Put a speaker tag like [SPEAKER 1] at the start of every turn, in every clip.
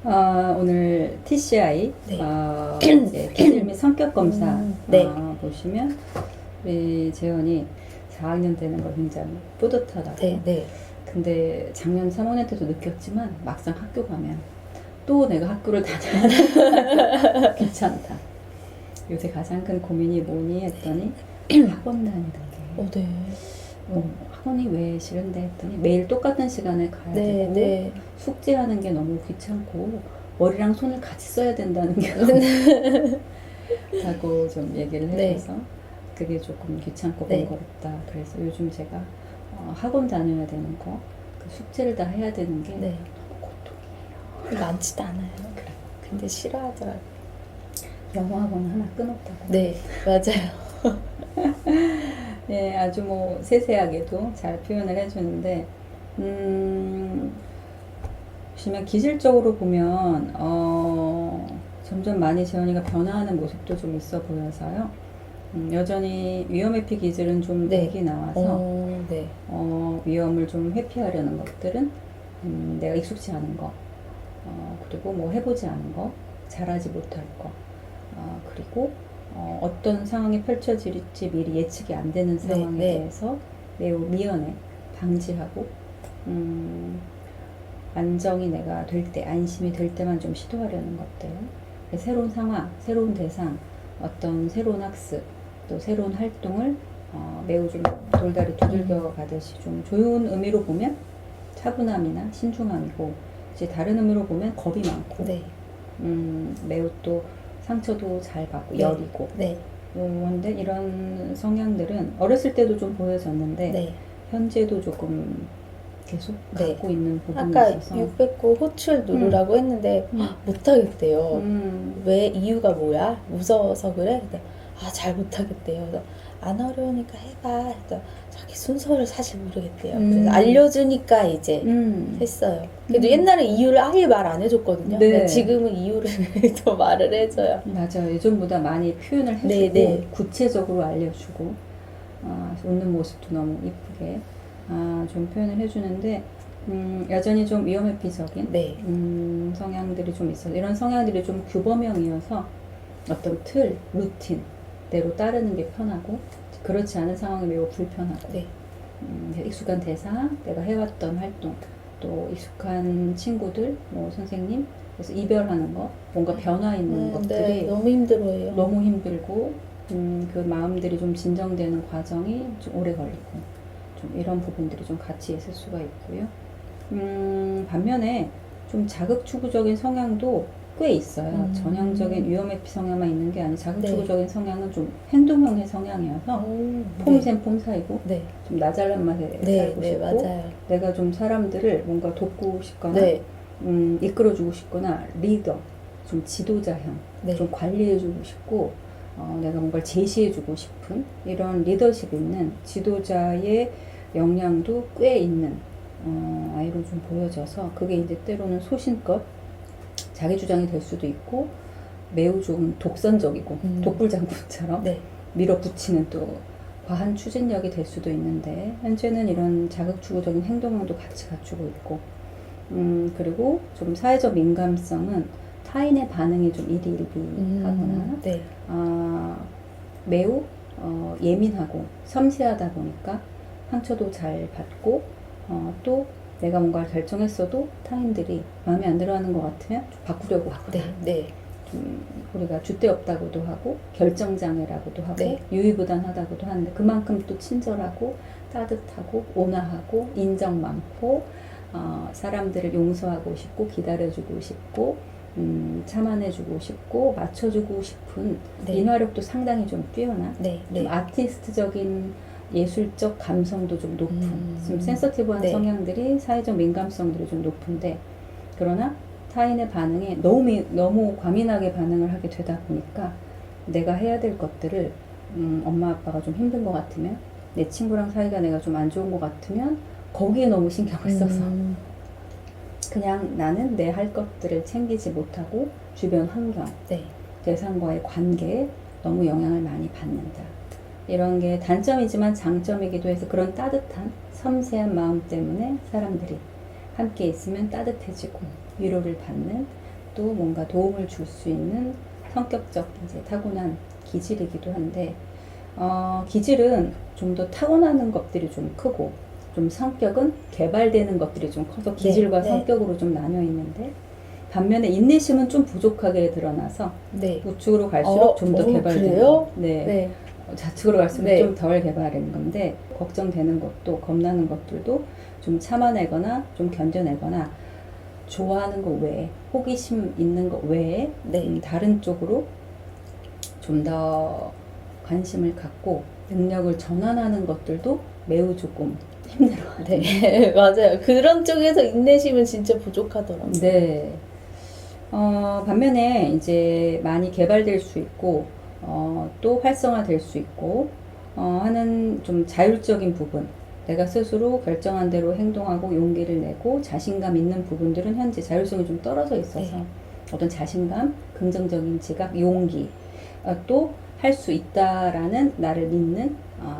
[SPEAKER 1] 오늘 TCI
[SPEAKER 2] 네.
[SPEAKER 1] 이제 기질 및 성격 검사
[SPEAKER 2] 네.
[SPEAKER 1] 보시면 우리 재현이 4학년 되는 거 굉장히 뿌듯하다고.
[SPEAKER 2] 네, 네.
[SPEAKER 1] 근데 작년 3학년 때도 느꼈지만 막상 학교 가면 또 내가 학교를 다녀야 귀찮다. 요새 가장 큰 고민이 뭐니 했더니 학원 다니는 게.
[SPEAKER 2] 네.
[SPEAKER 1] 학원이 왜 싫은데 했더니 매일 똑같은 시간에 가야
[SPEAKER 2] 네,
[SPEAKER 1] 되고
[SPEAKER 2] 네.
[SPEAKER 1] 숙제하는 게 너무 귀찮고 머리랑 손을 같이 써야 된다는 게 라고 좀 얘기를
[SPEAKER 2] 네.
[SPEAKER 1] 해줘서 그게 조금 귀찮고
[SPEAKER 2] 네.
[SPEAKER 1] 번거롭다. 그래서 요즘 제가 학원 다녀야 되는 거, 그 숙제를 다 해야 되는 게
[SPEAKER 2] 네.
[SPEAKER 1] 너무 고통이에요.
[SPEAKER 2] 많지도 않아요.
[SPEAKER 1] 그래.
[SPEAKER 2] 근데 싫어하더라고요.
[SPEAKER 1] 영어 학원 하나 끊었다고.
[SPEAKER 2] 네, 맞아요.
[SPEAKER 1] 네, 아주 뭐 세세하게도 잘 표현을 해주는데, 보시면 기질적으로 보면 점점 많이 재현이가 변화하는 모습도 좀 있어 보여서요. 여전히 위험회피 기질은 좀
[SPEAKER 2] 네.
[SPEAKER 1] 백이 나와서
[SPEAKER 2] 네.
[SPEAKER 1] 위험을 좀 회피하려는 것들은 내가 익숙지 않은 거, 그리고 뭐 해보지 않은 거, 잘하지 못할 거, 그리고 어떤 상황이 펼쳐질지 미리 예측이 안 되는 상황에
[SPEAKER 2] 네.
[SPEAKER 1] 대해서 매우 미연에 방지하고 안정이 내가 될 때, 안심이 될 때만 좀 시도하려는 것들. 새로운 상황, 새로운 대상, 어떤 새로운 학습, 또 새로운 활동을 매우 좀 돌다리 두들겨 가듯이 좀 좋은 의미로 보면 차분함이나 신중함이고, 이제 다른 의미로 보면 겁이 많고,
[SPEAKER 2] 네.
[SPEAKER 1] 매우 또 상처도 잘 받고
[SPEAKER 2] 네.
[SPEAKER 1] 여리고.
[SPEAKER 2] 네.
[SPEAKER 1] 근데 이런 성향들은 어렸을 때도 좀 보여졌는데
[SPEAKER 2] 네.
[SPEAKER 1] 현재도 조금 계속
[SPEAKER 2] 네.
[SPEAKER 1] 갖고 있는 부분이
[SPEAKER 2] 아까
[SPEAKER 1] 있어서
[SPEAKER 2] 609 호출 누르라고 했는데 못하겠대요. 왜 이유가 뭐야? 무서워서 그래? 근데 잘 못하겠대요. 그래서 안 어려우니까 해봐. 그래서 자기 순서를 사실 모르겠대요. 그래서 알려주니까 이제 했어요. 그래도 옛날에 이유를 아예 말 안 해줬거든요.
[SPEAKER 1] 네.
[SPEAKER 2] 근데 지금은 이유를 더 말을 해줘요.
[SPEAKER 1] 맞아요. 예전보다 많이 표현을 해주고
[SPEAKER 2] 네, 네.
[SPEAKER 1] 구체적으로 알려주고 웃는 모습도 너무 이쁘게 좀 표현을 해주는데 여전히 좀 위험회피적인
[SPEAKER 2] 네.
[SPEAKER 1] 성향들이 좀 있어요. 이런 성향들이 좀 규범형이어서 어떤 틀, 루틴대로 따르는 게 편하고 그렇지 않은 상황이 매우 불편하고
[SPEAKER 2] 네.
[SPEAKER 1] 익숙한 대상, 내가 해왔던 활동, 또 익숙한 친구들, 뭐 선생님, 그래서 이별하는 거, 뭔가 변화 있는 것들이
[SPEAKER 2] 네, 너무 힘들어요.
[SPEAKER 1] 너무 힘들고 그 마음들이 좀 진정되는 과정이 좀 오래 걸리고 좀 이런 부분들이 좀 같이 있을 수가 있고요. 반면에 좀 자극추구적인 성향도 꽤 있어요. 전형적인 위험회피 성향만 있는 게 아니라 자극추구적인 성향은 좀 행동형의 성향이어서 폼샘 폼사이고
[SPEAKER 2] 네.
[SPEAKER 1] 좀 나 잘난 맛에
[SPEAKER 2] 네,
[SPEAKER 1] 살고
[SPEAKER 2] 네,
[SPEAKER 1] 싶고
[SPEAKER 2] 맞아요.
[SPEAKER 1] 내가 좀 사람들을 뭔가 돕고 싶거나
[SPEAKER 2] 네.
[SPEAKER 1] 이끌어주고 싶거나 리더, 좀 지도자형,
[SPEAKER 2] 네.
[SPEAKER 1] 좀 관리해주고 싶고 내가 뭔가를 제시해주고 싶은 이런 리더십 있는 지도자의 역량도 꽤 있는 아이로 좀 보여져서 그게 이제 때로는 소신껏 자기 주장이 될 수도 있고 매우 좀 독선적이고 독불장군처럼
[SPEAKER 2] 네.
[SPEAKER 1] 밀어붙이는 또 과한 추진력이 될 수도 있는데 현재는 이런 자극추구적인 행동형도 같이 갖추고 있고 그리고 좀 사회적 민감성은 타인의 반응이 좀 일희일비하거나
[SPEAKER 2] 네.
[SPEAKER 1] 매우 예민하고 섬세하다 보니까 상처도 잘 받고 또 내가 뭔가를 결정했어도 타인들이 마음에 안 들어하는 것 같으면 좀 바꾸려고 하거나
[SPEAKER 2] 네. 네.
[SPEAKER 1] 좀 우리가 줏대없다고도 하고 결정장애라고도 하고
[SPEAKER 2] 네.
[SPEAKER 1] 유의부단하다고도 하는데 그만큼 또 친절하고 따뜻하고 온화하고 인정 많고 사람들을 용서하고 싶고 기다려주고 싶고 참아내주고 싶고 맞춰주고 싶은
[SPEAKER 2] 네.
[SPEAKER 1] 인화력도 상당히 좀 뛰어난
[SPEAKER 2] 네.
[SPEAKER 1] 좀
[SPEAKER 2] 네.
[SPEAKER 1] 아티스트적인 예술적 감성도 좀 높은 좀 센서티브한
[SPEAKER 2] 네.
[SPEAKER 1] 성향들이 사회적 민감성들이 좀 높은데 그러나 타인의 반응에 너무 과민하게 반응을 하게 되다 보니까 내가 해야 될 것들을 엄마 아빠가 좀 힘든 것 같으면 내 친구랑 사이가 내가 좀 안 좋은 것 같으면 거기에 너무 신경을 써서 그냥 나는 내 할 것들을 챙기지 못하고 주변 환경,
[SPEAKER 2] 네.
[SPEAKER 1] 대상과의 관계에 너무 영향을 많이 받는다. 이런 게 단점이지만 장점이기도 해서 그런 따뜻한 섬세한 마음 때문에 사람들이 함께 있으면 따뜻해지고 위로를 받는 또 뭔가 도움을 줄 수 있는 성격적 이제 타고난 기질이기도 한데, 기질은 좀 더 타고나는 것들이 좀 크고, 좀 성격은 개발되는 것들이 좀 커서 기질과
[SPEAKER 2] 네.
[SPEAKER 1] 성격으로 좀 나뉘어 있는데, 반면에 인내심은 좀 부족하게 드러나서
[SPEAKER 2] 네.
[SPEAKER 1] 우측으로 갈수록 좀 더 개발되는.
[SPEAKER 2] 그래요?
[SPEAKER 1] 네.
[SPEAKER 2] 네.
[SPEAKER 1] 좌측으로 갈수록
[SPEAKER 2] 네.
[SPEAKER 1] 좀 덜 개발되는 건데, 걱정되는 것도 겁나는 것들도 좀 참아내거나 좀 견뎌내거나, 좋아하는 것 외에, 호기심 있는 것 외에
[SPEAKER 2] 네.
[SPEAKER 1] 다른 쪽으로 좀 더 관심을 갖고 능력을 전환하는 것들도 매우 조금 힘들어요.
[SPEAKER 2] 네. 맞아요. 그런 쪽에서 인내심은 진짜 부족하더라고요.
[SPEAKER 1] 네. 반면에 이제 많이 개발될 수 있고, 또 활성화될 수 있고, 하는 좀 자율적인 부분, 내가 스스로 결정한 대로 행동하고 용기를 내고 자신감 있는 부분들은 현재 자율성이 좀 떨어져 있어서 어떤 자신감, 긍정적인 지각, 용기, 또 할 수 있다라는 나를 믿는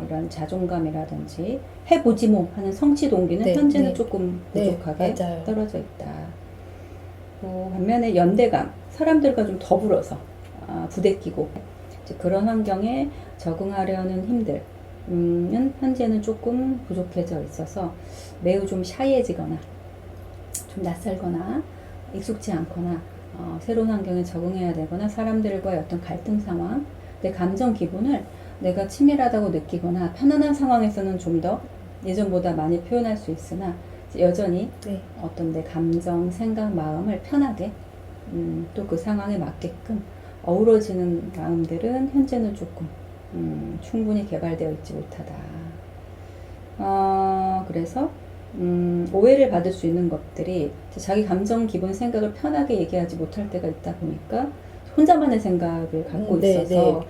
[SPEAKER 1] 이런 자존감이라든지 해보지 뭐 하는 성취 동기는
[SPEAKER 2] 네,
[SPEAKER 1] 현재는
[SPEAKER 2] 네.
[SPEAKER 1] 조금
[SPEAKER 2] 네,
[SPEAKER 1] 부족하게
[SPEAKER 2] 맞아요.
[SPEAKER 1] 떨어져 있다. 반면에 연대감, 사람들과 좀 더불어서 부대끼고 이제 그런 환경에 적응하려는 힘들은 현재는 조금 부족해져 있어서 매우 좀 샤이해지거나 좀 낯설거나 익숙지 않거나 새로운 환경에 적응해야 되거나 사람들과의 어떤 갈등 상황, 내 감정 기분을 내가 치밀하다고 느끼거나 편안한 상황에서는 좀 더 예전보다 많이 표현할 수 있으나 여전히
[SPEAKER 2] 네.
[SPEAKER 1] 어떤 내 감정, 생각, 마음을 편하게 또 그 상황에 맞게끔 어우러지는 마음들은 현재는 조금 충분히 개발되어 있지 못하다. 그래서 오해를 받을 수 있는 것들이 자기 감정, 기분, 생각을 편하게 얘기하지 못할 때가 있다 보니까 혼자만의 생각을 갖고
[SPEAKER 2] 네,
[SPEAKER 1] 있어서
[SPEAKER 2] 네.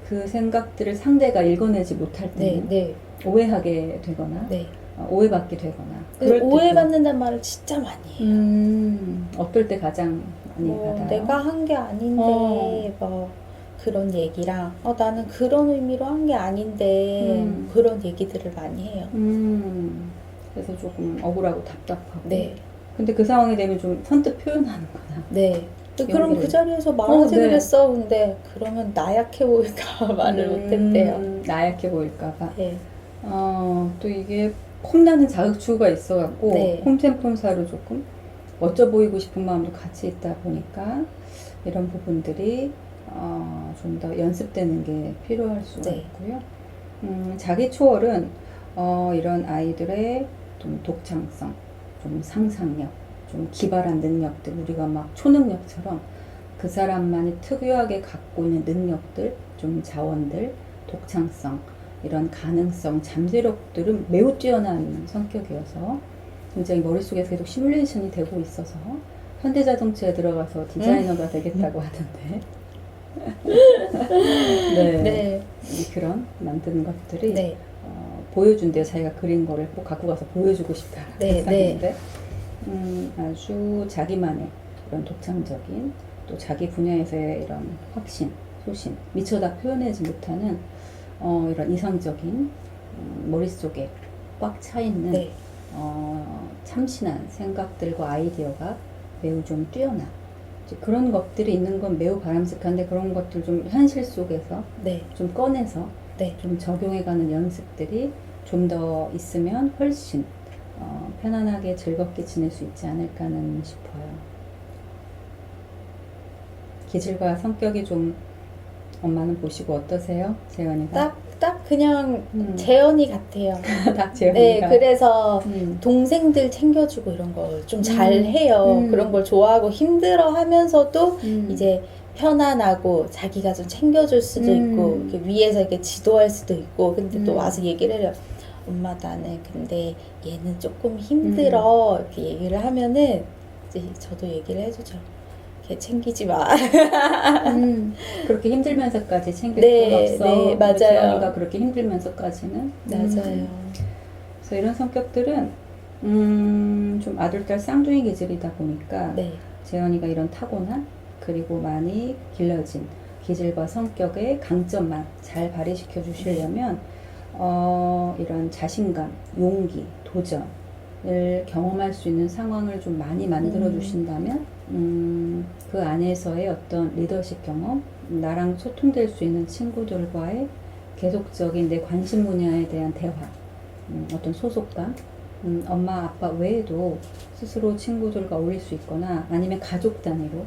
[SPEAKER 1] 그 생각들을 상대가 읽어내지 못할
[SPEAKER 2] 네.
[SPEAKER 1] 때는
[SPEAKER 2] 네.
[SPEAKER 1] 오해하게 되거나
[SPEAKER 2] 네.
[SPEAKER 1] 오해받게 되거나 그럴 때도
[SPEAKER 2] 오해받는다는 말을 진짜 많이 해요.
[SPEAKER 1] 어떨 때 가장 많이 받아요?
[SPEAKER 2] 내가 한 게 아닌데 뭐 그런 얘기랑 나는 그런 의미로 한 게 아닌데 그런 얘기들을 많이 해요.
[SPEAKER 1] 그래서 조금 억울하고 답답하고.
[SPEAKER 2] 네.
[SPEAKER 1] 근데 그 상황이 되면 좀 선뜻 표현하는구나.
[SPEAKER 2] 네. 그럼
[SPEAKER 1] 용기를.
[SPEAKER 2] 그 자리에서 말하지
[SPEAKER 1] 네.
[SPEAKER 2] 그랬어. 근데 그러면 나약해 보일까 말을 못했대요.
[SPEAKER 1] 나약해 보일까봐.
[SPEAKER 2] 네.
[SPEAKER 1] 또 이게 폼나는 자극추구가 있어갖고
[SPEAKER 2] 네.
[SPEAKER 1] 폼생폼사로 조금 멋져 보이고 싶은 마음도 같이 있다 보니까 이런 부분들이 좀 더 연습되는 게 필요할 수가
[SPEAKER 2] 네.
[SPEAKER 1] 있고요. 자기 초월은 이런 아이들의 좀 독창성, 좀 상상력, 좀 기발한 능력들, 우리가 막 초능력처럼 그 사람만이 특유하게 갖고 있는 능력들, 좀 자원들, 독창성, 이런 가능성, 잠재력들은 매우 뛰어난 성격이어서 굉장히 머릿속에서 계속 시뮬레이션이 되고 있어서 현대자동차에 들어가서 디자이너가 되겠다고 하던데 네.
[SPEAKER 2] 네.
[SPEAKER 1] 그런 만드는 것들이
[SPEAKER 2] 네.
[SPEAKER 1] 보여준대요. 자기가 그린 거를 꼭 갖고 가서 보여주고 싶다.
[SPEAKER 2] 네,
[SPEAKER 1] 생각인데 아주 자기만의 이런 독창적인 또 자기 분야에서의 이런 확신, 소신, 미처 다 표현하지 못하는 이런 이상적인 머릿속에 꽉 차 있는
[SPEAKER 2] 네.
[SPEAKER 1] 참신한 생각들과 아이디어가 매우 좀 뛰어나. 이제 그런 것들이 있는 건 매우 바람직한데 그런 것들 좀 현실 속에서
[SPEAKER 2] 네.
[SPEAKER 1] 좀 꺼내서
[SPEAKER 2] 네.
[SPEAKER 1] 좀 적용해가는 연습들이 좀 더 있으면 훨씬 편안하게 즐겁게 지낼 수 있지 않을까는 싶어요. 기질과 성격이 좀 엄마는 보시고 어떠세요? 재현이가?
[SPEAKER 2] 딱 그냥 재현이 같아요.
[SPEAKER 1] 딱
[SPEAKER 2] 네,
[SPEAKER 1] 재현이가.
[SPEAKER 2] 그래서 동생들 챙겨주고 이런 걸 좀 잘해요. 그런 걸 좋아하고 힘들어 하면서도 이제 편안하고 자기가 좀 챙겨줄 수도 있고 이렇게 위에서 이렇게 지도할 수도 있고 근데 또 와서 얘기를 해요. 엄마 나는 근데 얘는 조금 힘들어 이렇게 얘기를 하면은 이제 저도 얘기를 해주죠. 걔 챙기지 마.
[SPEAKER 1] 그렇게 힘들면서까지 챙길
[SPEAKER 2] 네,
[SPEAKER 1] 건 없어.
[SPEAKER 2] 네, 맞아요.
[SPEAKER 1] 재현이가 그렇게 힘들면서까지는.
[SPEAKER 2] 맞아요.
[SPEAKER 1] 그래서 이런 성격들은 좀 아들딸 쌍둥이 기질이다 보니까
[SPEAKER 2] 네.
[SPEAKER 1] 재현이가 이런 타고난 그리고 많이 길러진 기질과 성격의 강점만 잘 발휘시켜 주시려면 이런 자신감, 용기, 도전을 경험할 수 있는 상황을 좀 많이 만들어 주신다면 그 그 안에서의 어떤 리더십 경험, 나랑 소통될 수 있는 친구들과의 계속적인 내 관심 분야에 대한 대화, 어떤 소속감, 엄마 아빠 외에도 스스로 친구들과 어울릴 수 있거나 아니면 가족 단위로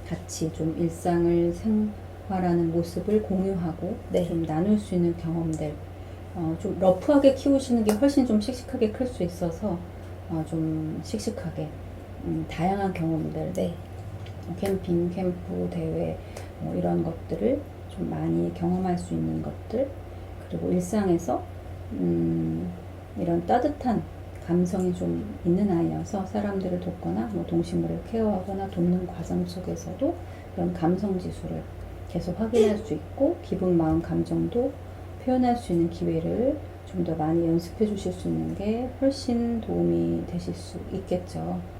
[SPEAKER 1] 같이 좀 일상을 생활하는 모습을 공유하고
[SPEAKER 2] 네.
[SPEAKER 1] 좀 나눌 수 있는 경험들, 좀 러프하게 키우시는 게 훨씬 좀 씩씩하게 클 수 있어서 좀 씩씩하게 다양한 경험들,
[SPEAKER 2] 네.
[SPEAKER 1] 캠핑, 캠프, 대회 뭐 이런 것들을 좀 많이 경험할 수 있는 것들, 그리고 일상에서 이런 따뜻한 감성이 좀 있는 아이여서 사람들을 돕거나 뭐 동식물을 케어하거나 돕는 과정 속에서도 그런 감성 지수를 계속 확인할 수 있고 기분, 마음, 감정도 표현할 수 있는 기회를 좀 더 많이 연습해 주실 수 있는 게 훨씬 도움이 되실 수 있겠죠.